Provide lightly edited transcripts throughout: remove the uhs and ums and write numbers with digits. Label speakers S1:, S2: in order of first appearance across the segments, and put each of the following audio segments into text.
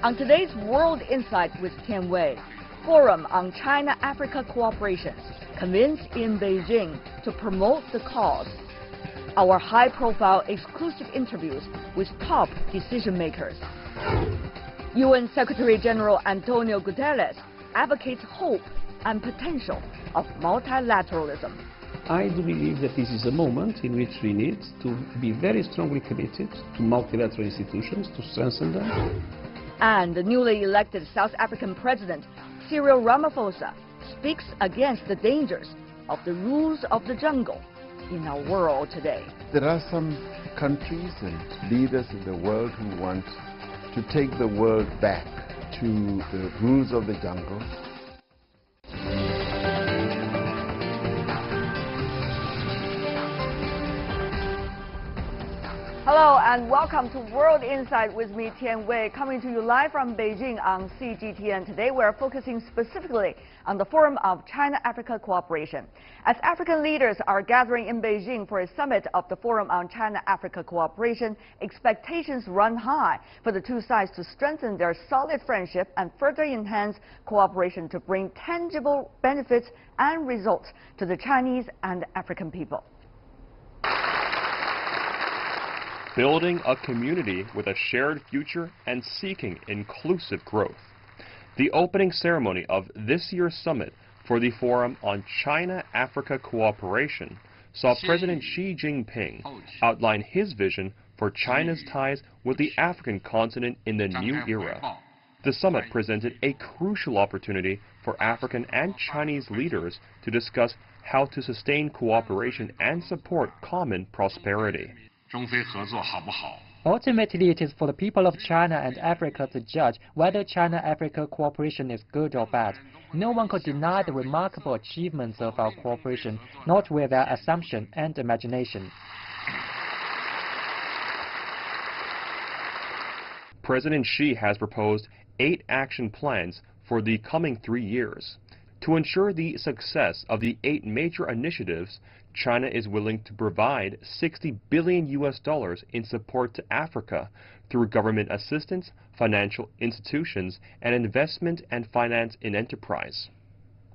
S1: On today's World Insight with Tian Wei, Forum on China-Africa Cooperation, convenes in Beijing to promote the cause. Our high-profile exclusive interviews with top decision-makers. UN Secretary General Antonio Guterres advocates hope and potential of multilateralism.
S2: I do believe that this is a moment in which we need to be very strongly committed to multilateral institutions, to strengthen them.
S1: And the newly elected South African President, Cyril Ramaphosa, speaks against the dangers of the rules of the jungle in our world today.
S3: There are some countries and leaders in the world who want to take the world back to the rules of the jungle.
S1: Hello and welcome to World Insight with me, Tian Wei, coming to you live from Beijing on CGTN. Today we're focusing specifically on the Forum of China-Africa Cooperation. As African leaders are gathering in Beijing for a summit of the Forum on China-Africa Cooperation, expectations run high for the two sides to strengthen their solid friendship and further enhance cooperation to bring tangible benefits and results to the Chinese and African people.
S4: Building a community with a shared future and seeking inclusive growth. The opening ceremony of this year's summit for the Forum on China-Africa Cooperation saw President Xi Jinping outline his vision for China's ties with the African continent in the new era. The summit presented a crucial opportunity for African and Chinese leaders to discuss how to sustain cooperation and support common prosperity.
S5: Ultimately, it is for the people of China and Africa to judge whether China-Africa cooperation is good or bad. No one could deny the remarkable achievements of our cooperation, not with their assumption and imagination.
S4: President Xi has proposed 8 action plans for the coming 3 years. To ensure the success of the 8 major initiatives, China is willing to provide $60 billion in support to Africa through government assistance, financial institutions, and investment and finance in enterprise.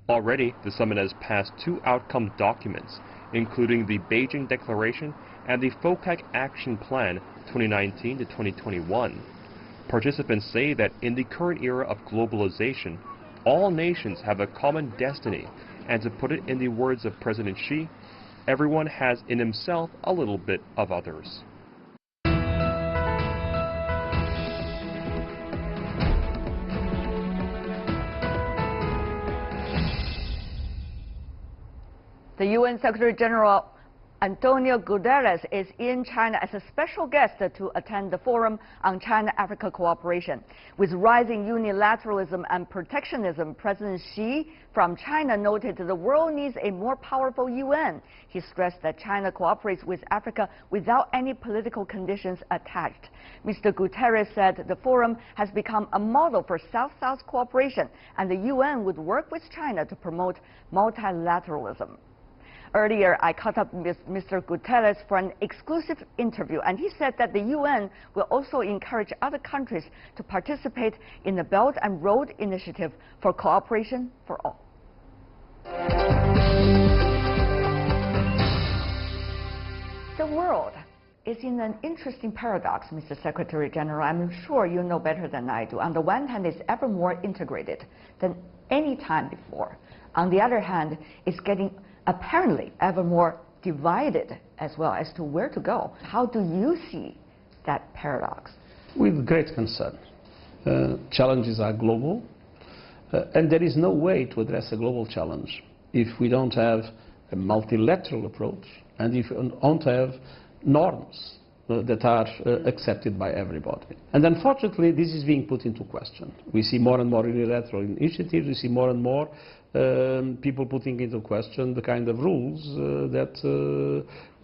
S4: Already, the summit has passed 2 outcome documents, including the Beijing Declaration and the FOCAC Action Plan 2019 to 2021. Participants say that in the current era of globalization, all nations have a common destiny, and to put it in the words of President Xi, everyone has in himself a little bit of others.
S1: The UN Secretary General Antonio Guterres is in China as a special guest to attend the Forum on China-Africa Cooperation. With rising unilateralism and protectionism, President Xi from China noted the world needs a more powerful UN. He stressed that China cooperates with Africa without any political conditions attached. Mr. Guterres said the Forum has become a model for South-South cooperation, and the UN would work with China to promote multilateralism. Earlier, I caught up with Mr. Guterres for an exclusive interview, and he said that the UN will also encourage other countries to participate in the Belt and Road Initiative for cooperation for all. The world is in an interesting paradox, Mr. Secretary General. I'm sure you know better than I do. On the one hand, it's ever more integrated than any time before. On the other hand, it's getting apparently ever more divided as well as to where to go. How do you see that paradox?
S2: With great concern. Challenges are global, and there is no way to address a global challenge if we don't have a multilateral approach and if we don't have norms that are accepted by everybody. And unfortunately, this is being put into question. We see more and more unilateral initiatives, we see more and more people putting into question the kind of rules that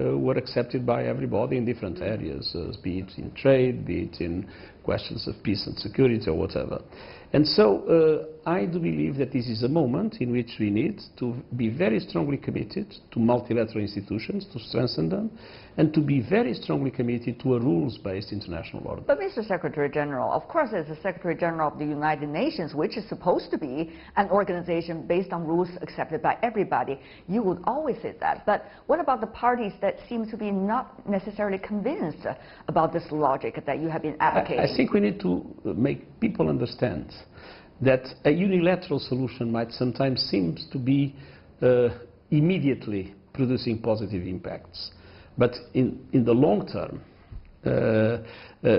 S2: were accepted by everybody in different areas, be it in trade, be it in questions of peace and security or whatever. And so I do believe that this is a moment in which we need to be very strongly committed to multilateral institutions, to strengthen them, and to be very strongly committed to a rules-based international order.
S1: But Mr. Secretary General, of course, as the Secretary General of the United Nations, which is supposed to be an organization based on rules accepted by everybody, you would always say that. But what about the parties that seem to be not necessarily convinced about this logic that you have been advocating?
S2: I think we need to make people understand that a unilateral solution might sometimes seem to be immediately producing positive impacts. But in the long term,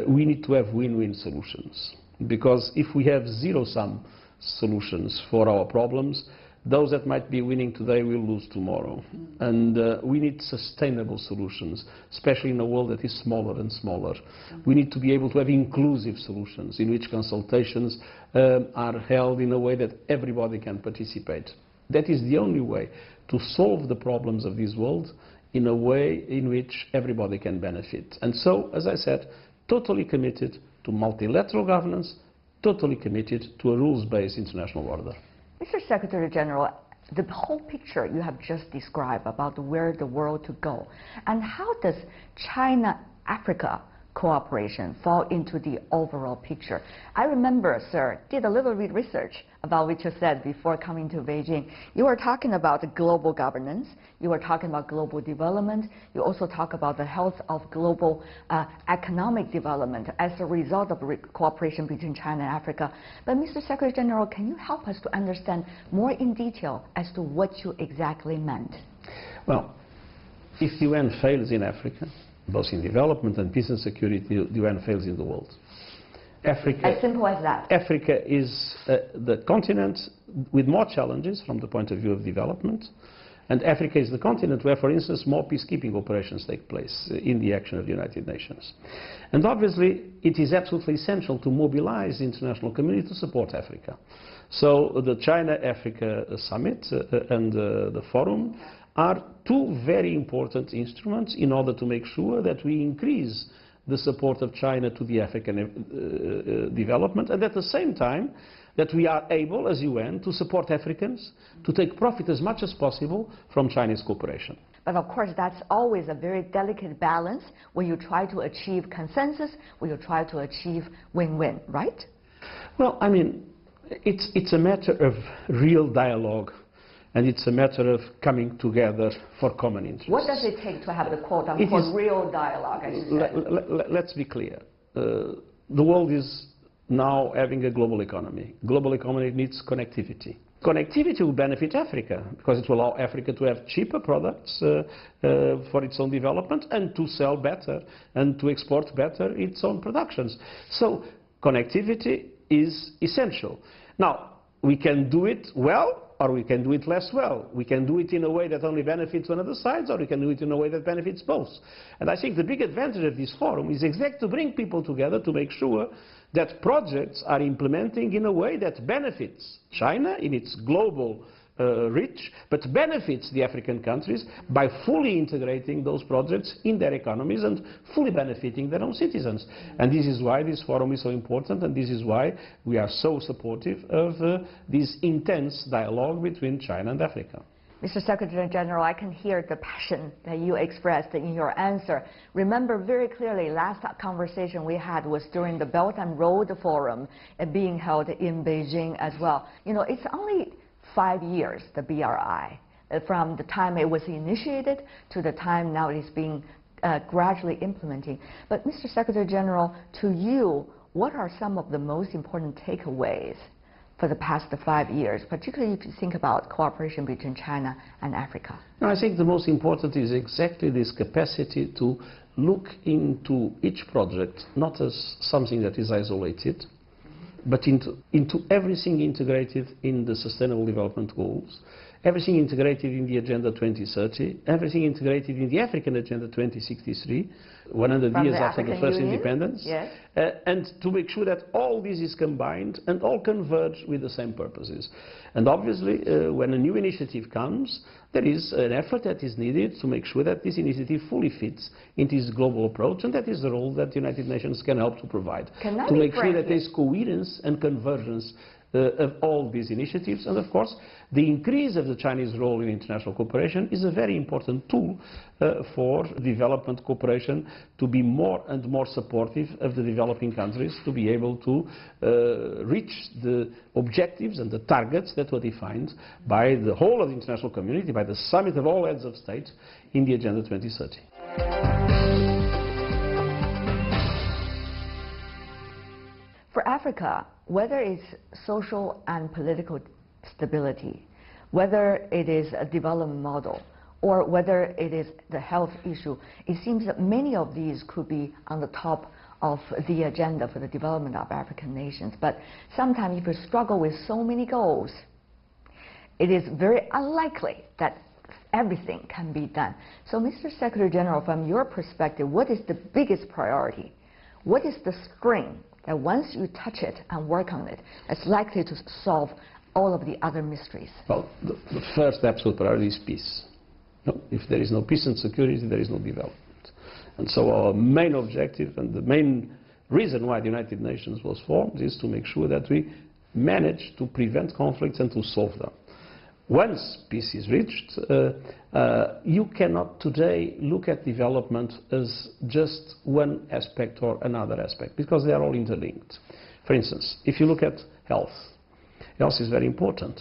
S2: we need to have win-win solutions. Because if we have zero-sum solutions for our problems, those that might be winning today will lose tomorrow. And we need sustainable solutions, especially in a world that is smaller and smaller. We need to be able to have inclusive solutions in which consultations are held in a way that everybody can participate. That is the only way to solve the problems of this world in a way in which everybody can benefit. And so, as I said, totally committed to multilateral governance, totally committed to a rules-based international order.
S1: Mr. Secretary General, the whole picture you have just described about where the world to go, and how does China-Africa cooperation fall into the overall picture? I remember, sir, did a little research about what you said before coming to Beijing. You were talking about global governance, you were talking about global development, you also talk about the health of global economic development as a result of cooperation between China and Africa. But Mr. Secretary General, can you help us to understand more in detail as to what you exactly meant?
S2: Well, if the UN fails in Africa, both in development and peace and security, the UN fails in the world. Africa,
S1: as simple as that.
S2: Africa is the continent with more challenges from the point of view of development, and Africa is the continent where, for instance, more peacekeeping operations take place in the action of the United Nations. And obviously, it is absolutely essential to mobilize the international community to support Africa. So the China-Africa Summit and the Forum are two very important instruments in order to make sure that we increase the support of China to the African development, and at the same time that we are able, as UN, to support Africans to take profit as much as possible from Chinese cooperation.
S1: But of course, that's always a very delicate balance when you try to achieve consensus, when you try to achieve win-win, right?
S2: Well, I mean, it's a matter of real dialogue. And it's a matter of coming together for common interests.
S1: What does it take to have the quote-unquote real dialogue, as you said?
S2: Let's be clear. The world is now having a global economy. Global economy needs connectivity. Connectivity will benefit Africa, because it will allow Africa to have cheaper products for its own development and to sell better and to export better its own productions. So connectivity is essential. Now, we can do it well, or we can do it less well. We can do it in a way that only benefits one of the sides, or we can do it in a way that benefits both. And I think the big advantage of this forum is exactly to bring people together to make sure that projects are implementing in a way that benefits China in its global reach, but benefits the African countries by fully integrating those projects in their economies and fully benefiting their own citizens. And this is why this forum is so important, and this is why we are so supportive of this intense dialogue between China and Africa.
S1: Mr. Secretary General, I can hear the passion that you expressed in your answer. Remember very clearly, last conversation we had was during the Belt and Road Forum being held in Beijing as well. You know, it's only 5 years, the BRI, from the time it was initiated to the time now it is being gradually implementing. But Mr. Secretary General, to you, what are some of the most important takeaways for the past 5 years, particularly if you think about cooperation between China and Africa?
S2: No, I think the most important is exactly this capacity to look into each project, not as something that is isolated, but into everything integrated in the Sustainable Development Goals, everything integrated in the Agenda 2030, everything integrated in the African Agenda 2063, 100 years after the first independence,
S1: yes.
S2: and to make sure that all this is combined and all converge with the same purposes. And obviously, when a new initiative comes, there is an effort that is needed to make sure that this initiative fully fits into this global approach, and that is the role that the United Nations can help to provide. To make sure that there is coherence and convergence of all these initiatives. And of course, the increase of the Chinese role in international cooperation is a very important tool for development cooperation to be more and more supportive of the developing countries to be able to reach the objectives and the targets that were defined by the whole of the international community, by the summit of all heads of state in the Agenda 2030.
S1: For Africa, whether it's social and political stability, whether it is a development model, or whether it is the health issue, it seems that many of these could be on the top of the agenda for the development of African nations. But sometimes if you struggle with so many goals, it is very unlikely that everything can be done. So, Mr. Secretary General, from your perspective, what is the biggest priority? What is the string that once you touch it and work on it, it's likely to solve all of the other mysteries?
S2: Well, the first absolute priority is peace. No, if there is no peace and security, there is no development. And so our main objective and the main reason why the United Nations was formed is to make sure that we manage to prevent conflicts and to solve them. Once peace is reached, you cannot today look at development as just one aspect or another aspect, because they are all interlinked. For instance, if you look at health, health is very important,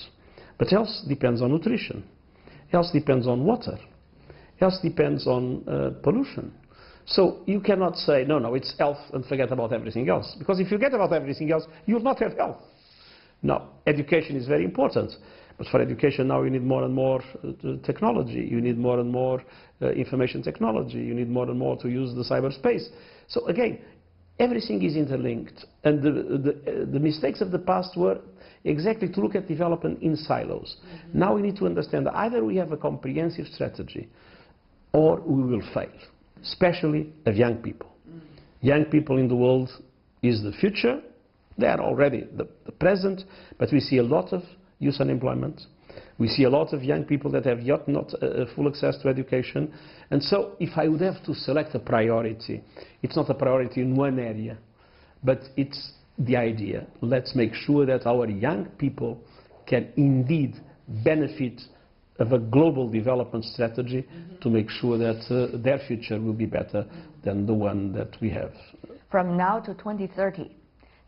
S2: but health depends on nutrition, health depends on water, health depends on pollution. So you cannot say, no, it's health and forget about everything else, because if you forget about everything else, you will not have health. No, education is very important. But for education now you need more and more technology, you need more and more information technology, you need more and more to use the cyberspace. So again, everything is interlinked, and the mistakes of the past were exactly to look at development in silos. Mm-hmm. Now we need to understand that either we have a comprehensive strategy or we will fail, especially of young people. Mm-hmm. Young people in the world is the future. They are already the present, but we see a lot of youth unemployment. We see a lot of young people that have yet not full access to education. And so if I would have to select a priority, it's not a priority in one area, but it's the idea. Let's make sure that our young people can indeed benefit of a global development strategy to make sure that their future will be better than the one that we have.
S1: From now to 2030,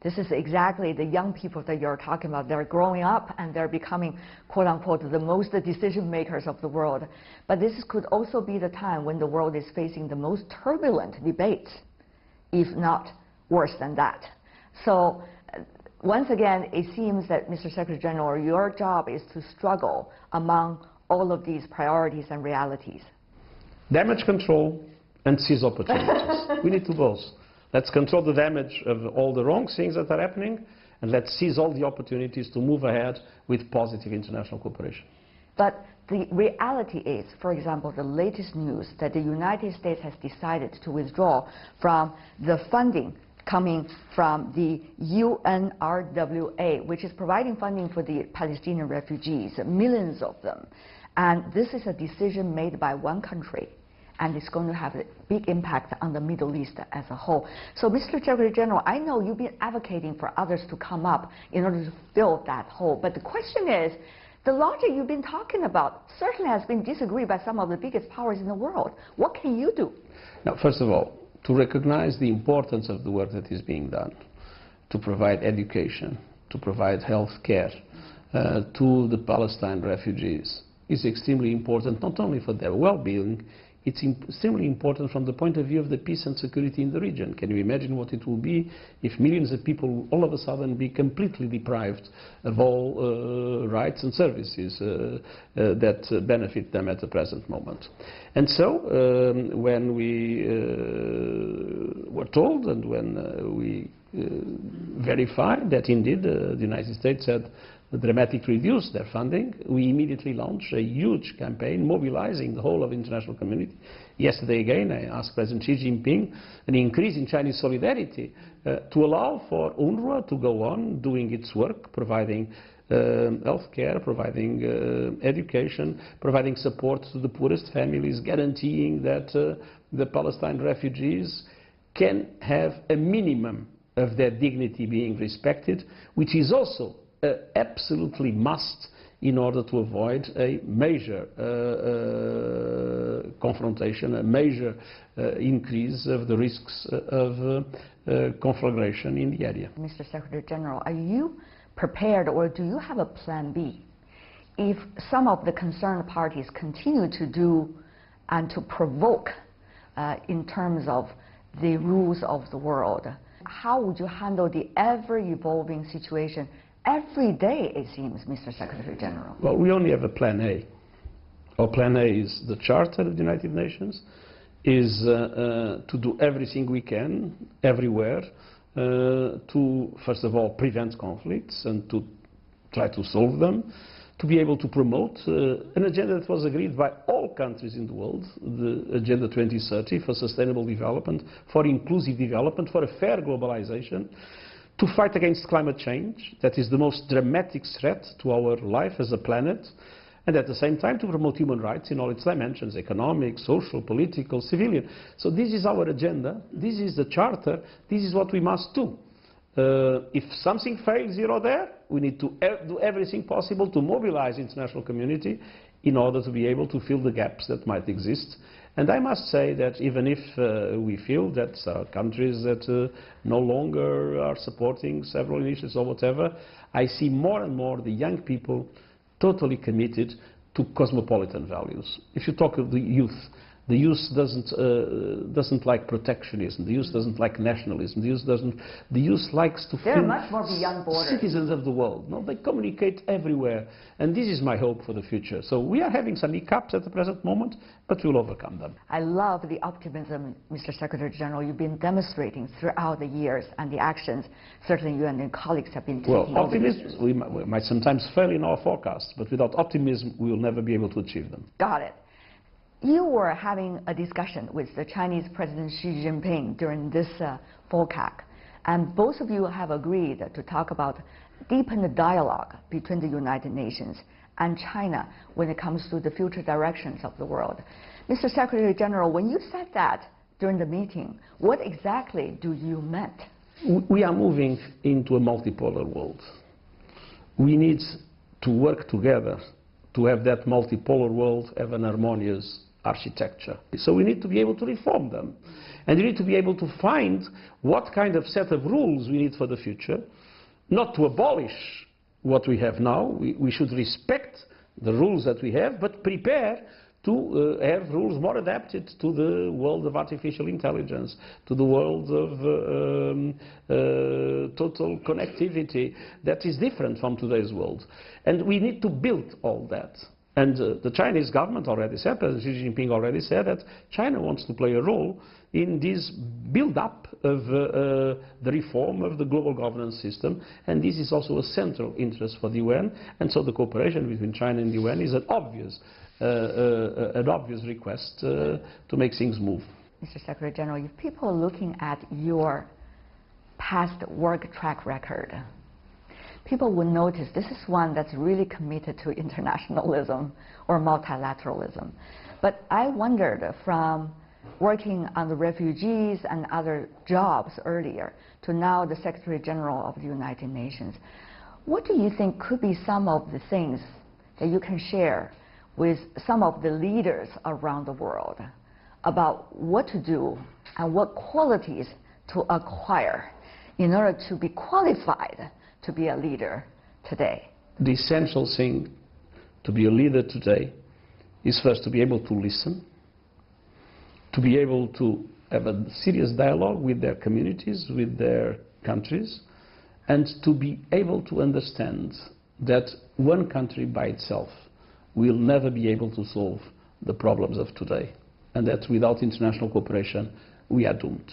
S1: this is exactly the young people that you're talking about. They're growing up and they're becoming, quote unquote, the most decision makers of the world. But this could also be the time when the world is facing the most turbulent debates, if not worse than that. So once again, it seems that, Mr. Secretary General, your job is to struggle among all of these priorities and realities.
S2: Damage control and seize opportunities. We need to both. Let's control the damage of all the wrong things that are happening, and let's seize all the opportunities to move ahead with positive international cooperation.
S1: But the reality is, for example, the latest news that the United States has decided to withdraw from the funding coming from the UNRWA, which is providing funding for the Palestinian refugees, millions of them. And this is a decision made by one country, and it's going to have a big impact on the Middle East as a whole. So, Mr. Secretary General, I know you've been advocating for others to come up in order to fill that hole. But the question is, the logic you've been talking about certainly has been disagreed by some of the biggest powers in the world. What can you do?
S2: Now, first of all, to recognize the importance of the work that is being done, to provide education, to provide health care to the Palestine refugees, is extremely important, not only for their well-being, it's extremely important from the point of view of the peace and security in the region. Can you imagine what it will be if millions of people all of a sudden be completely deprived of all rights and services that benefit them at the present moment? And so when we were told and when we verified that indeed the United States had dramatically reduced their funding, we immediately launched a huge campaign mobilizing the whole of the international community. Yesterday again I asked President Xi Jinping an increase in Chinese solidarity to allow for UNRWA to go on doing its work, providing health care, providing education, providing support to the poorest families, guaranteeing that the Palestine refugees can have a minimum of their dignity being respected, which is also absolutely must in order to avoid a major confrontation, a major increase of the risks of conflagration in the area.
S1: Mr. Secretary General, are you prepared, or do you have a plan B if some of the concerned parties continue to do and to provoke in terms of the rules of the world? How would you handle the ever-evolving situation every day, it seems, Mr. Secretary General?
S2: Well, we only have a plan A. Our plan A is the Charter of the United Nations, is to do everything we can, everywhere, to, first of all, prevent conflicts and to try to solve them, to be able to promote an agenda that was agreed by all countries in the world, the Agenda 2030 for sustainable development, for inclusive development, for a fair globalization, to fight against climate change, that is the most dramatic threat to our life as a planet, and at the same time to promote human rights in all its dimensions, economic, social, political, civilian. So this is our agenda, this is the Charter, this is what we must do. If something fails here or there, we need to do everything possible to mobilize the international community in order to be able to fill the gaps that might exist. And I must say that even if we feel that countries that no longer are supporting several initiatives or whatever, I see more and more the young people totally committed to cosmopolitan values. If you talk of the youth doesn't like protectionism. The youth doesn't like nationalism. The youth likes to
S1: They're
S2: feel
S1: much more beyond borders.
S2: Citizens of the world. No, they communicate everywhere, and this is my hope for the future. So we are having some hiccups at the present moment, but we'll overcome them.
S1: I love the optimism, Mr. Secretary General, you've been demonstrating throughout the years and the actions certainly you and your colleagues have been taking.
S2: Well, optimism, we might sometimes fail in our forecasts, but without optimism we will never be able to achieve them.
S1: Got it. You were having a discussion with the Chinese President Xi Jinping during this FOCAC, and both of you have agreed to talk about deepened dialogue between the United Nations and China when it comes to the future directions of the world. Mr. Secretary General, when you said that during the meeting, what exactly do you meant?
S2: We are moving into a multipolar world. We need to work together to have that multipolar world have an harmonious architecture. So we need to be able to reform them. And we need to be able to find what kind of set of rules we need for the future, not to abolish what we have now. We should respect the rules that we have, but prepare to have rules more adapted to the world of artificial intelligence, to the world of total connectivity that is different from today's world. And we need to build all that. And the Chinese government already said, President Xi Jinping already said that China wants to play a role in this build-up of the reform of the global governance system, and this is also a central interest for the UN, and so the cooperation between China and the UN is an obvious request to make things move.
S1: Mr. Secretary General, if people are looking at your past work track record, people will notice this is one that's really committed to internationalism or multilateralism. But I wondered, from working on the refugees and other jobs earlier to now the Secretary General of the United Nations, what do you think could be some of the things that you can share with some of the leaders around the world about what to do and what qualities to acquire in order to be qualified to be a leader today?
S2: The essential thing to be a leader today is first to be able to listen, to be able to have a serious dialogue with their communities, with their countries, and to be able to understand that one country by itself will never be able to solve the problems of today, and that without international cooperation we are doomed.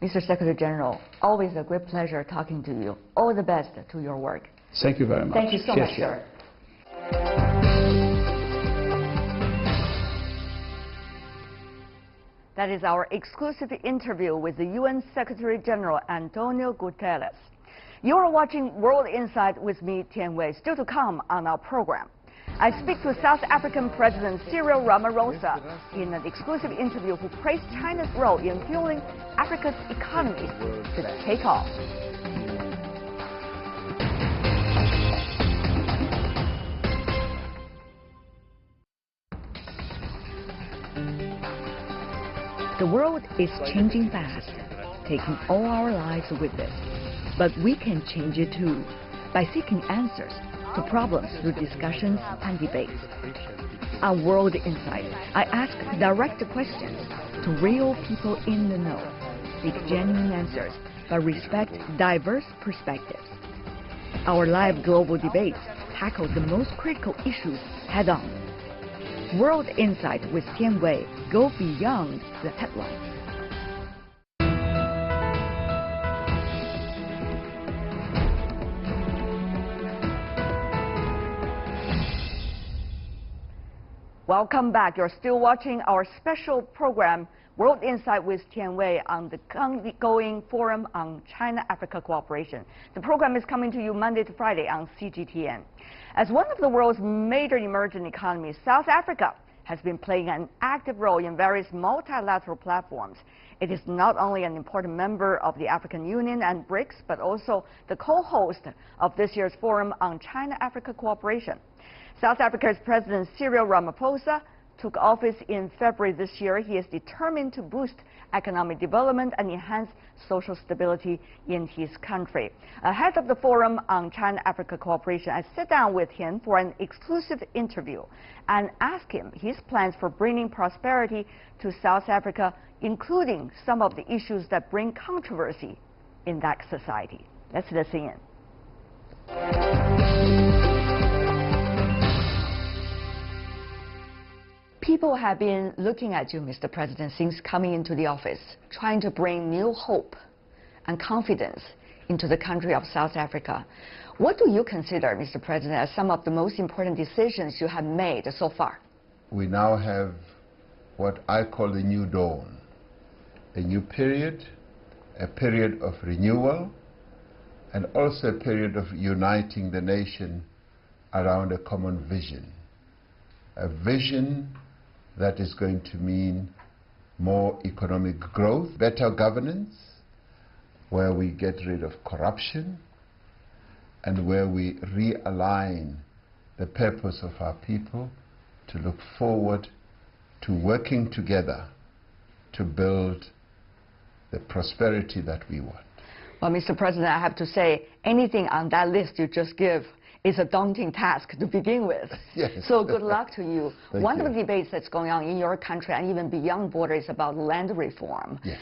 S1: Mr. Secretary General, always a great pleasure talking to you. All the best to your work.
S2: Thank you very much.
S1: Thank you so much, sir. That is our exclusive interview with the UN Secretary General Antonio Guterres. You are watching World Insight with me, Tian Wei. Still to come on our program, I speak to South African President Cyril Ramaphosa in an exclusive interview who praised China's role in fueling Africa's economy to take off. The world is changing fast, taking all our lives with it. But we can change it too, by seeking answers to problems through discussions and debates. On World Insight, I ask direct questions to real people in the know, seek genuine answers, but respect diverse perspectives. Our live global debates tackle the most critical issues head-on. World Insight with Tian Wei go beyond the headlines. Welcome back. You're still watching our special program, World Insight with Tian Wei, on the ongoing Forum on China-Africa Cooperation. The program is coming to you Monday to Friday on CGTN. As one of the world's major emerging economies, South Africa has been playing an active role in various multilateral platforms. It is not only an important member of the African Union and BRICS, but also the co-host of this year's Forum on China-Africa Cooperation. South Africa's President Cyril Ramaphosa took office in February this year. He is determined to boost economic development and enhance social stability in his country. Ahead of the Forum on China-Africa Cooperation, I sat down with him for an exclusive interview and asked him his plans for bringing prosperity to South Africa, including some of the issues that bring controversy in that society. Let's listen in. People have been looking at you, Mr. President, since coming into the office, trying to bring new hope and confidence into the country of South Africa. What do you consider, Mr. President, as some of the most important decisions you have made so far?
S3: We now have what I call the new dawn, a new period, a period of renewal, and also a period of uniting the nation around a common vision. A vision that is going to mean more economic growth, better governance, where we get rid of corruption, and where we realign the purpose of our people to look forward to working together to build the prosperity that we want.
S1: Well, Mr. President, I have to say, anything on that list you just give is a daunting task to begin with.
S3: Yes.
S1: So good luck to you.
S3: One
S1: of the debates that's going on in your country and even beyond borders is about land reform.
S3: Yes.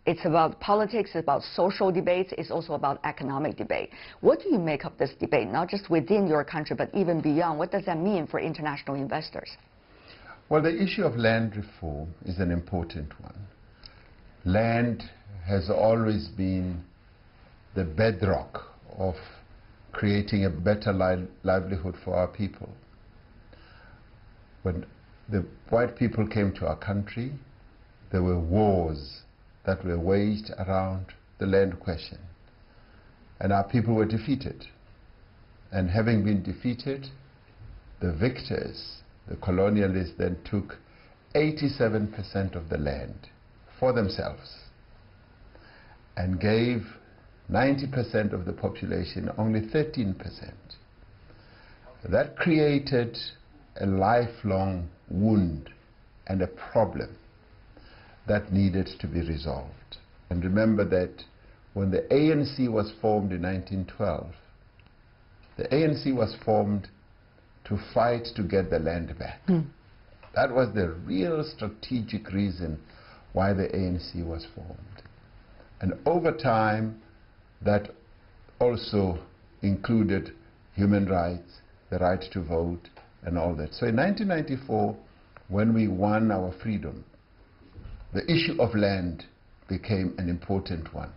S1: It's about politics, it's about social debates, it's also about economic debate. What do you make of this debate, not just within your country, but even beyond? What does that mean for international investors?
S3: Well, the issue of land reform is an important one. Land has always been the bedrock of creating a better livelihood for our people. When the white people came to our country, there were wars that were waged around the land question. And our people were defeated. And having been defeated, the victors, the colonialists, then took 87% of the land for themselves and gave 90% of the population only 13%. That created a lifelong wound and a problem that needed to be resolved. And remember that when the ANC was formed in 1912, the ANC was formed to fight to get the land back. That was the real strategic reason why the ANC was formed. And over time, that also included human rights, the right to vote, and all that. So in 1994, when we won our freedom, the issue of land became an important one.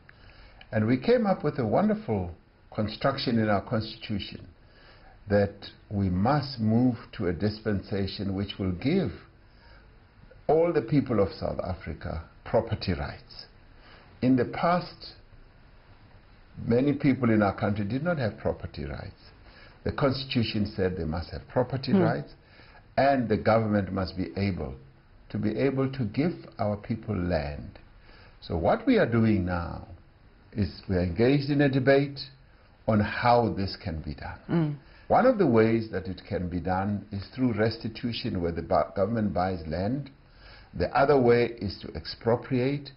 S3: And we came up with a wonderful construction in our constitution that we must move to a dispensation which will give all the people of South Africa property rights. In the past, many people in our country did not have property rights. The constitution said they must have property rights, and the government must be able to give our people land. So what we are doing now is we are engaged in a debate on how this can be done. One of the ways that it can be done is through restitution, where the government buys land. The other way is to expropriate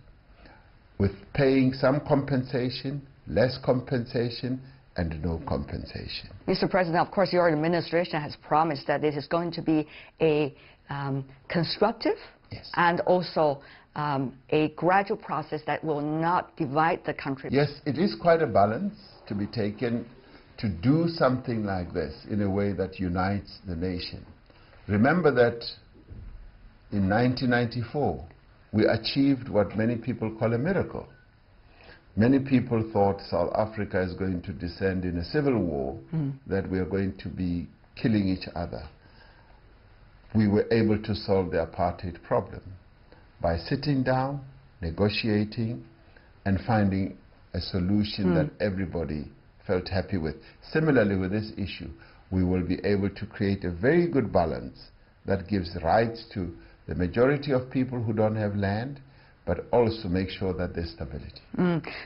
S3: with paying some compensation, less compensation, and no compensation.
S1: Mr. President, of course, your administration has promised that it is going to be a constructive and also a gradual process that will not divide the country.
S3: Yes, it is quite a balance to be taken to do something like this in a way that unites the nation. Remember that in 1994, we achieved what many people call a miracle. Many people thought South Africa is going to descend in a civil war, that we are going to be killing each other. We were able to solve the apartheid problem by sitting down, negotiating, and finding a solution that everybody felt happy with. Similarly, with this issue, we will be able to create a very good balance that gives rights to the majority of people who don't have land, but also make sure that there's stability.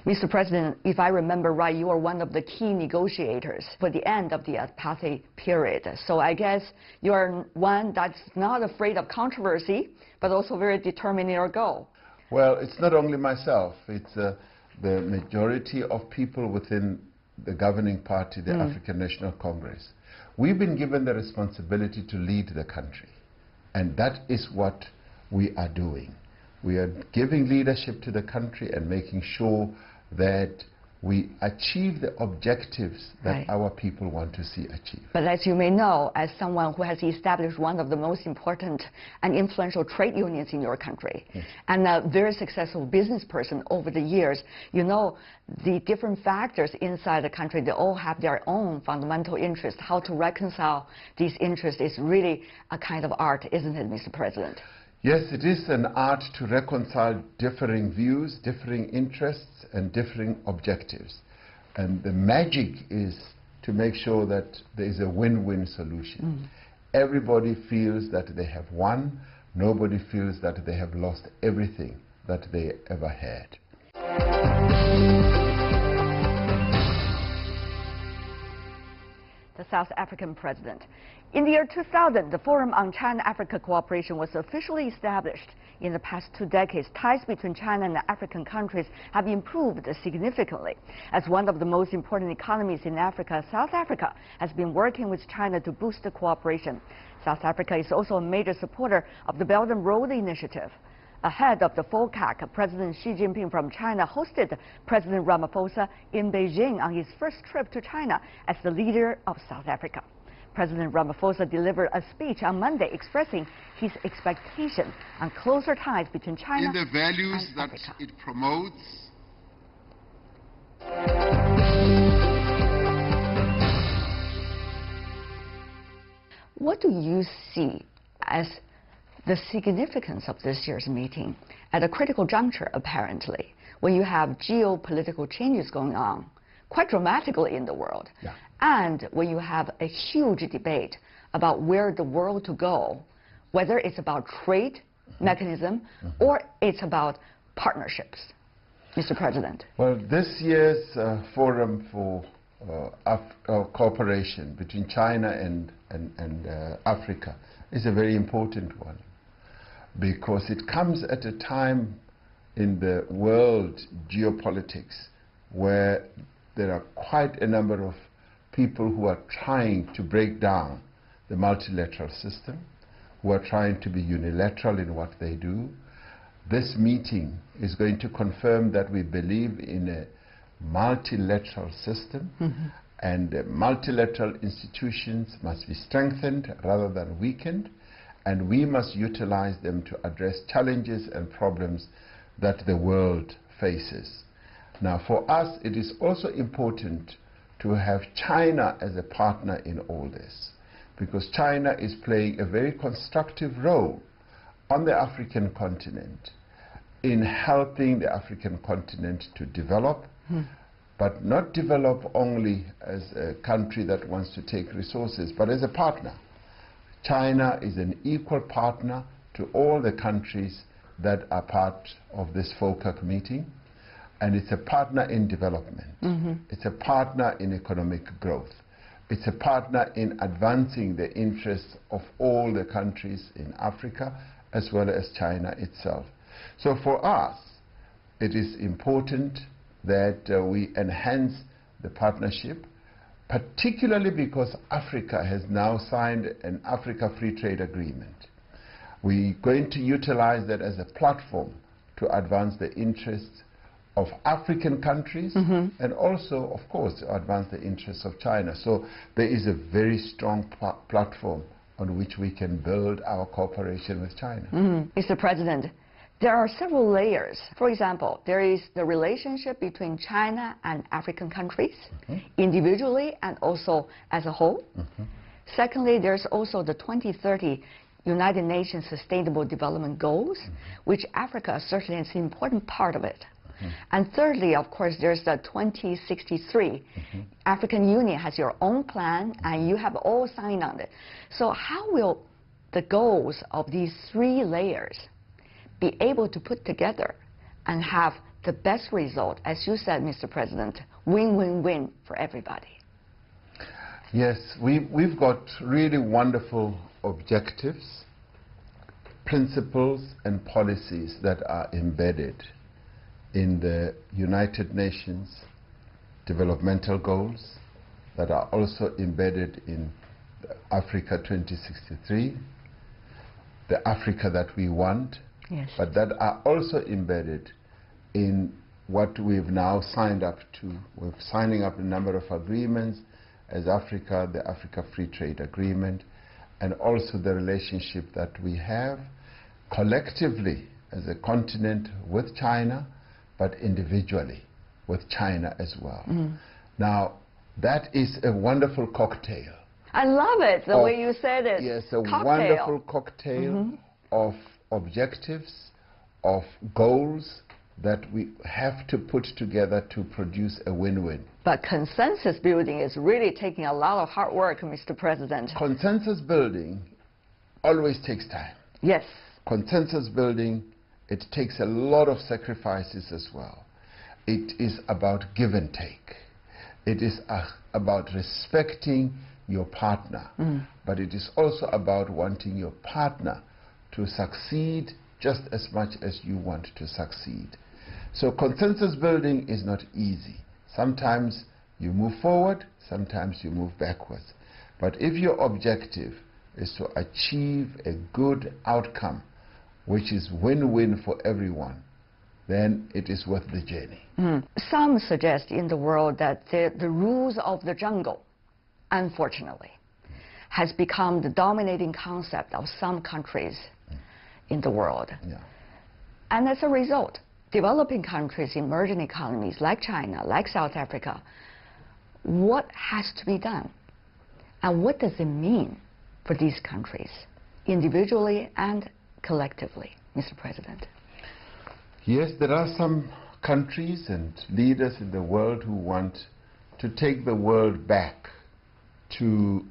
S1: Mr. President, if I remember right, you are one of the key negotiators for the end of the apartheid period. So I guess you are one that's not afraid of controversy, but also very determined in your goal.
S3: Well, it's not only myself, it's the majority of people within the governing party, the African National Congress. We've been given the responsibility to lead the country, and that is what we are doing. We are giving leadership to the country and making sure that we achieve the objectives that our people want to see achieved.
S1: But as you may know, as someone who has established one of the most important and influential trade unions in your country, and a very successful business person over the years, you know the different factors inside the country, they all have their own fundamental interests. How to reconcile these interests is really a kind of art, isn't it, Mr. President?
S3: Yes, it is an art to reconcile differing views, differing interests, and differing objectives. And the magic is to make sure that there is a win-win solution. Everybody feels that they have won. Nobody feels that they have lost everything that they ever had.
S1: The South African president. In the year 2000, the Forum on China-Africa Cooperation was officially established. In the past 2 decades, ties between China and the African countries have improved significantly. As one of the most important economies in Africa, South Africa has been working with China to boost the cooperation. South Africa is also a major supporter of the Belt and Road Initiative. Ahead of the FOCAC, President Xi Jinping from China hosted President Ramaphosa in Beijing on his first trip to China as the leader of South Africa. President Ramaphosa delivered a speech on Monday expressing his expectation on closer ties between China
S3: and the values
S1: and
S3: that
S1: Africa.
S3: it promotes.
S1: What do you see as the significance of this year's meeting at a critical juncture, apparently, when you have geopolitical changes going on quite dramatically in the world, and when you have a huge debate about where the world to go, whether it's about trade mechanism or it's about partnerships, Mr. President?
S3: Well, this year's forum for cooperation between China and Africa is a very important one, because it comes at a time in the world geopolitics where there are quite a number of people who are trying to break down the multilateral system, who are trying to be unilateral in what they do. This meeting is going to confirm that we believe in a multilateral system, and multilateral institutions must be strengthened rather than weakened, and we must utilize them to address challenges and problems that the world faces. Now, for us, it is also important to have China as a partner in all this, because China is playing a very constructive role on the African continent in helping the African continent to develop, but not develop only as a country that wants to take resources, but as a partner. China is an equal partner to all the countries that are part of this FOCAC meeting, and it's a partner in development. It's a partner in economic growth. It's a partner in advancing the interests of all the countries in Africa, as well as China itself. So for us, it is important that we enhance the partnership, particularly because Africa has now signed an Africa Free Trade Agreement. We're going to utilize that as a platform to advance the interests of African countries and also, of course, to advance the interests of China. So there is a very strong platform on which we can build our cooperation with China.
S1: Mr. President, there are several layers. For example, there is the relationship between China and African countries, individually and also as a whole. Secondly, there's also the 2030 United Nations Sustainable Development Goals, which Africa certainly is an important part of it. And thirdly, of course, there's the 2063. African Union has your own plan, and you have all signed on it. So how will the goals of these three layers be able to put together and have the best result, as you said, Mr. President, win-win-win for everybody?
S3: Yes, we've got really wonderful objectives, principles, and policies that are embedded in the United Nations developmental goals, that are also embedded in Africa 2063, the Africa that we want, but that are also embedded in what we've now signed up to. We're signing up a number of agreements as Africa, the Africa Free Trade Agreement, and also the relationship that we have collectively as a continent with China, but individually with China as well. Now, that is a wonderful cocktail.
S1: I love it, the way you said it.
S3: Yes, a wonderful cocktail of objectives, of goals that we have to put together to produce a win-win.
S1: But consensus building is really taking a lot of hard work, Mr. President.
S3: Consensus building always takes time.
S1: Yes.
S3: Consensus building, it takes a lot of sacrifices as well. It is about give and take. It is about respecting your partner, but it is also about wanting your partner to succeed just as much as you want to succeed. So consensus building is not easy. Sometimes you move forward, sometimes you move backwards. But if your objective is to achieve a good outcome, which is win-win for everyone, then it is worth the journey.
S1: Some suggest in the world that the rules of the jungle, unfortunately, has become the dominating concept of some countries in the world. And as a result, developing countries, emerging economies like China, like South Africa, what has to be done? And what does it mean for these countries, individually and collectively, Mr. President?
S3: Yes, there are some countries and leaders in the world who want to take the world back to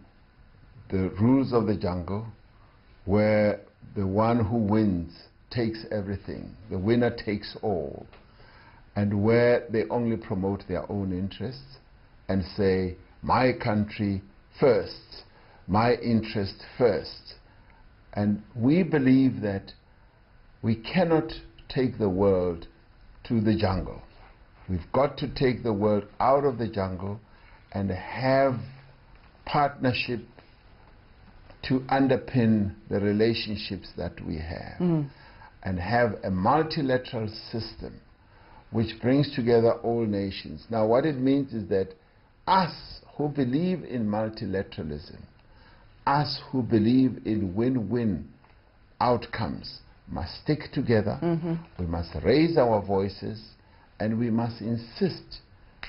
S3: the rules of the jungle, where the one who wins takes everything, the winner takes all, and where they only promote their own interests and say, my country first, my interest first. And we believe that we cannot take the world to the jungle. We've got to take the world out of the jungle and have partnership to underpin the relationships that we have, and have a multilateral system which brings together all nations. Now, what it means is that us who believe in multilateralism, us who believe in win-win outcomes, must stick together, we must raise our voices, and we must insist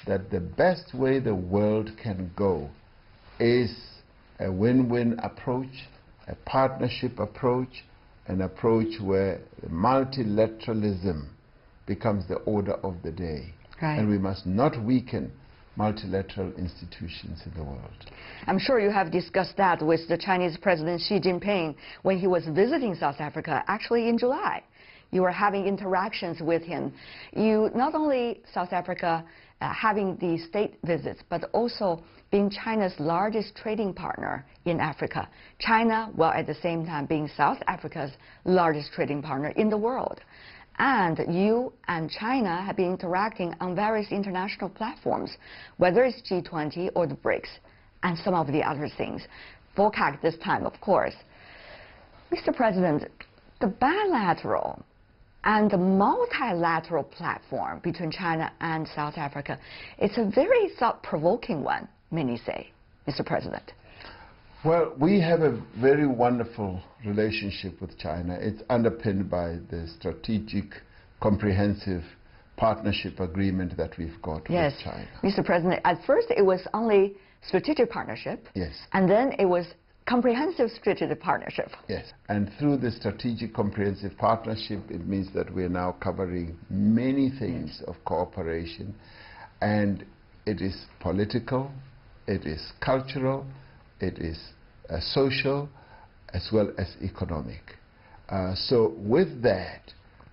S3: that the best way the world can go is a win-win approach, a partnership approach, an approach where multilateralism becomes the order of the day.
S1: Right.
S3: And we must not weaken multilateral institutions in the world.
S1: I'm sure you have discussed that with the Chinese President Xi Jinping when he was visiting South Africa, actually in July. You were having interactions with him. You, not only South Africa having the state visits, but also being China's largest trading partner in Africa. China, while at the same time being South Africa's largest trading partner in the world. And you and China have been interacting on various international platforms, whether it's G20 or the BRICS, and some of the other things. FOCAC this time, of course. Mr. President, the bilateral and the multilateral platform between China and South Africa, it's a very thought-provoking one, many say, Mr. President.
S3: Well, we have a very wonderful relationship with China. It's underpinned by the strategic, comprehensive partnership agreement that we've got with China.
S1: Mr. President, at first it was only strategic partnership.
S3: Yes.
S1: And then it was comprehensive strategic partnership.
S3: Yes. And through the strategic comprehensive partnership, it means that we're now covering many things of cooperation. And it is political, it is cultural, it is social, as well as economic. So with that,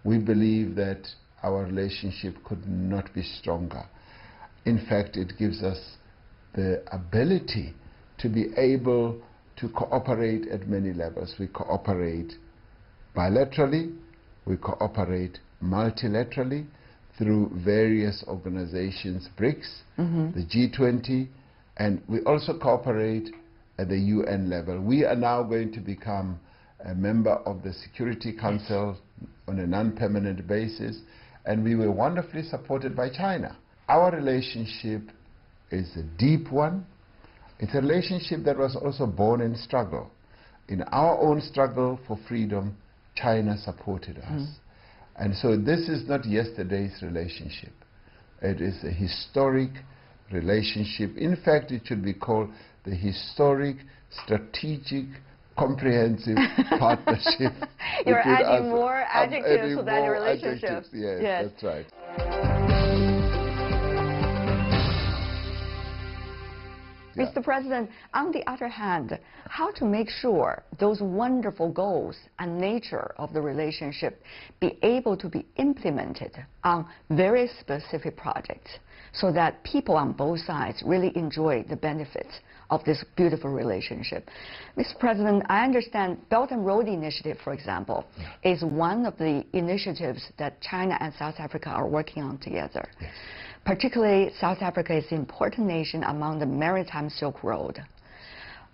S3: we believe that our relationship could not be stronger. In fact, it gives us the ability to be able to cooperate at many levels. We cooperate bilaterally, we cooperate multilaterally through various organizations, BRICS, the G20, and we also cooperate at the UN level. We are now going to become a member of the Security Council on a non-permanent basis, and we were wonderfully supported by China. Our relationship is a deep one. It's a relationship that was also born in struggle. In our own struggle for freedom, China supported us. And so this is not yesterday's relationship. It is a historic relationship. In fact, it should be called the historic, strategic, comprehensive partnership.
S1: You're adding more adjectives to that relationship.
S3: Yes, that's right.
S1: Mr. President, on the other hand, how to make sure those wonderful goals and nature of the relationship be able to be implemented on very specific projects so that people on both sides really enjoy the benefits of this beautiful relationship. Mr. President, I understand Belt and Road Initiative, for example, is one of the initiatives that China and South Africa are working on together.
S3: Yes.
S1: Particularly, South Africa is an important nation among the maritime Silk Road.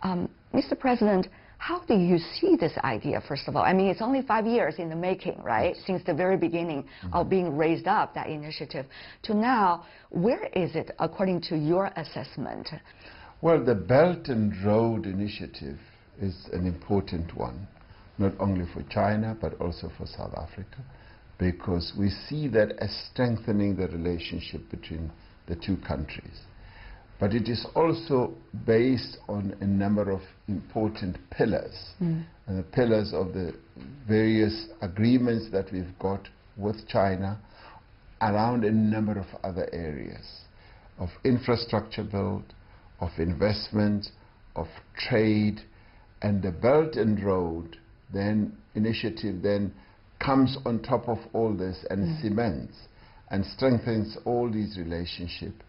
S1: Mr. President, how do you see this idea, first of all? I mean, it's only 5 years in the making, right?
S3: Yes.
S1: Since the very beginning of being raised up, that initiative, to now, where is it according to your assessment?
S3: Well, the Belt and Road Initiative is an important one, not only for China, but also for South Africa, because we see that as strengthening the relationship between the two countries. But it is also based on a number of important pillars, and the pillars of the various agreements that we've got with China around a number of other areas of infrastructure build, of investment, of trade, and the Belt and Road initiative then comes on top of all this and cements and strengthens all these relationships.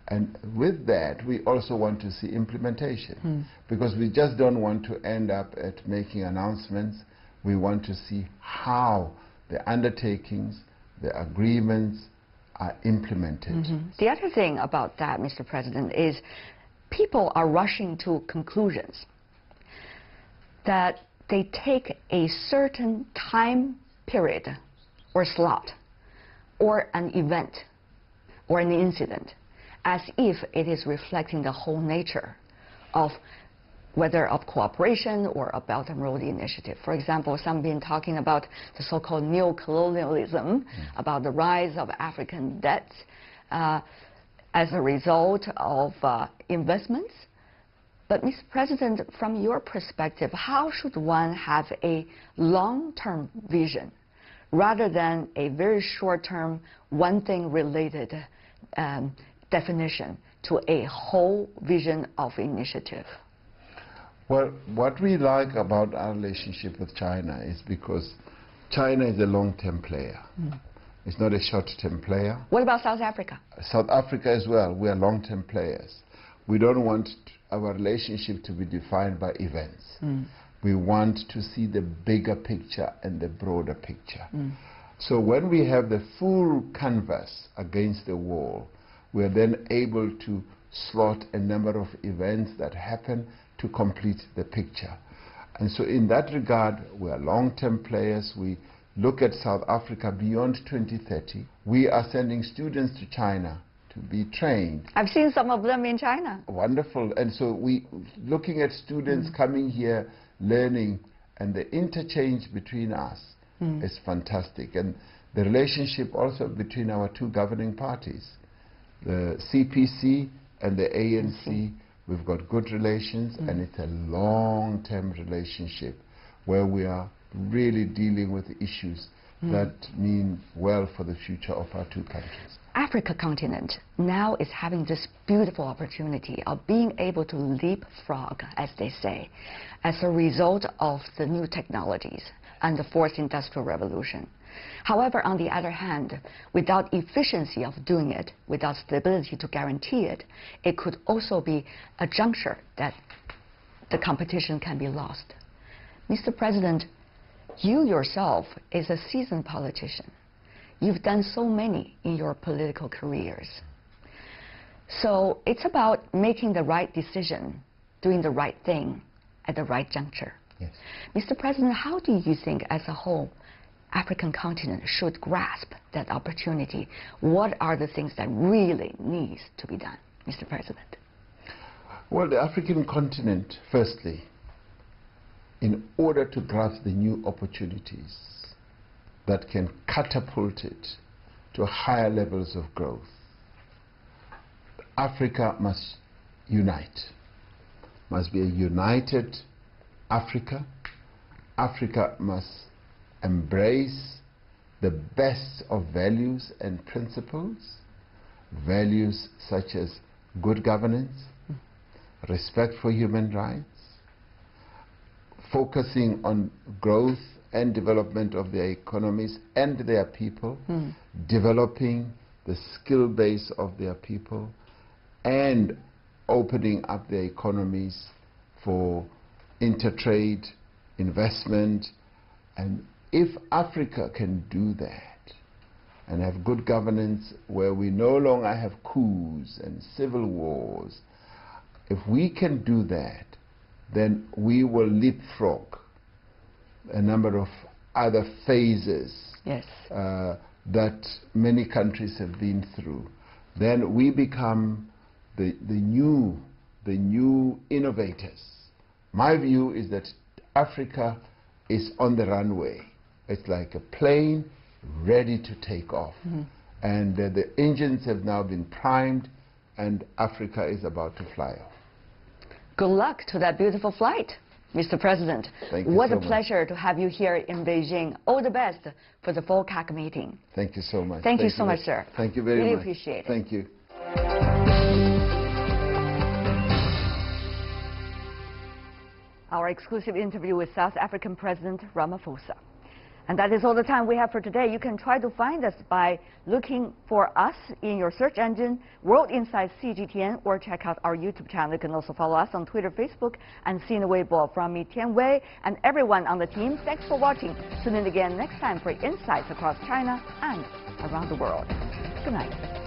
S3: And with that, we also want to see implementation, because we just don't want to end up at making announcements. We want to see how the undertakings, the agreements are implemented.
S1: The other thing about that, Mr. President, is people are rushing to conclusions that they take a certain time period or slot or an event or an incident as if it is reflecting the whole nature of whether of cooperation or a Belt and Road Initiative. For example, some have been talking about the so-called neo-colonialism, about the rise of African debt as a result of investments. But, Mr. President, from your perspective, how should one have a long-term vision rather than a very short-term, one-thing-related definition to a whole vision of initiative?
S3: Well, what we like about our relationship with China is because China is a long-term player. It's not a short-term player.
S1: What about South Africa?
S3: South Africa as well. We are long-term players. We don't want our relationship to be defined by events. We want to see the bigger picture and the broader picture. So when we have the full canvas against the wall, we are then able to slot a number of events that happen to complete the picture. And so in that regard, we are long-term players. We look at South Africa beyond 2030. We are sending students to China to be trained.
S1: I've seen some of them in China.
S3: Wonderful. And so we looking at students coming here, learning, and the interchange between us is fantastic. And the relationship also between our two governing parties, the CPC and the ANC, we've got good relations, and it's a long-term relationship where we are really dealing with issues that mean well for the future of our two countries.
S1: Africa continent now is having this beautiful opportunity of being able to leapfrog, as they say, as a result of the new technologies and the fourth industrial revolution. However, on the other hand, without efficiency of doing it, without stability to guarantee it, it could also be a juncture that the competition can be lost. Mr. President, you yourself is a seasoned politician. You've done so many in your political careers. So it's about making the right decision, doing the right thing at the right juncture.
S3: Yes.
S1: Mr. President, how do you think as a whole African continent should grasp that opportunity? What are the things that really needs to be done, Mr. President?
S3: Well, the African continent, firstly, in order to grasp the new opportunities that can catapult it to higher levels of growth, Africa must unite, must be a united Africa. Africa must embrace the best of values and principles, values such as good governance, respect for human rights, focusing on growth and development of their economies and their people, developing the skill base of their people, and opening up their economies for intertrade, investment. And if Africa can do that and have good governance where we no longer have coups and civil wars, if we can do that, then we will leapfrog a number of other phases that many countries have been through. Then we become the new innovators. My view is that Africa is on the runway. It's like a plane ready to take off. And the engines have now been primed, and Africa is about to fly off.
S1: Good luck to that beautiful flight, Mr. President.
S3: Thank you
S1: what
S3: so
S1: a pleasure to have you here in Beijing. All the best for the FOCAC meeting.
S3: Thank you so much.
S1: Thank you so much, sir.
S3: Thank you very much.
S1: Really appreciate it.
S3: Thank you.
S1: Our exclusive interview with South African President Ramaphosa. And that is all the time we have for today. You can try to find us by looking for us in your search engine, World Insights CGTN, or check out our YouTube channel. You can also follow us on Twitter, Facebook, and Sina Weibo. From me, Tian Wei, and everyone on the team, thanks for watching. Tune in again next time for insights across China and around the world. Good night.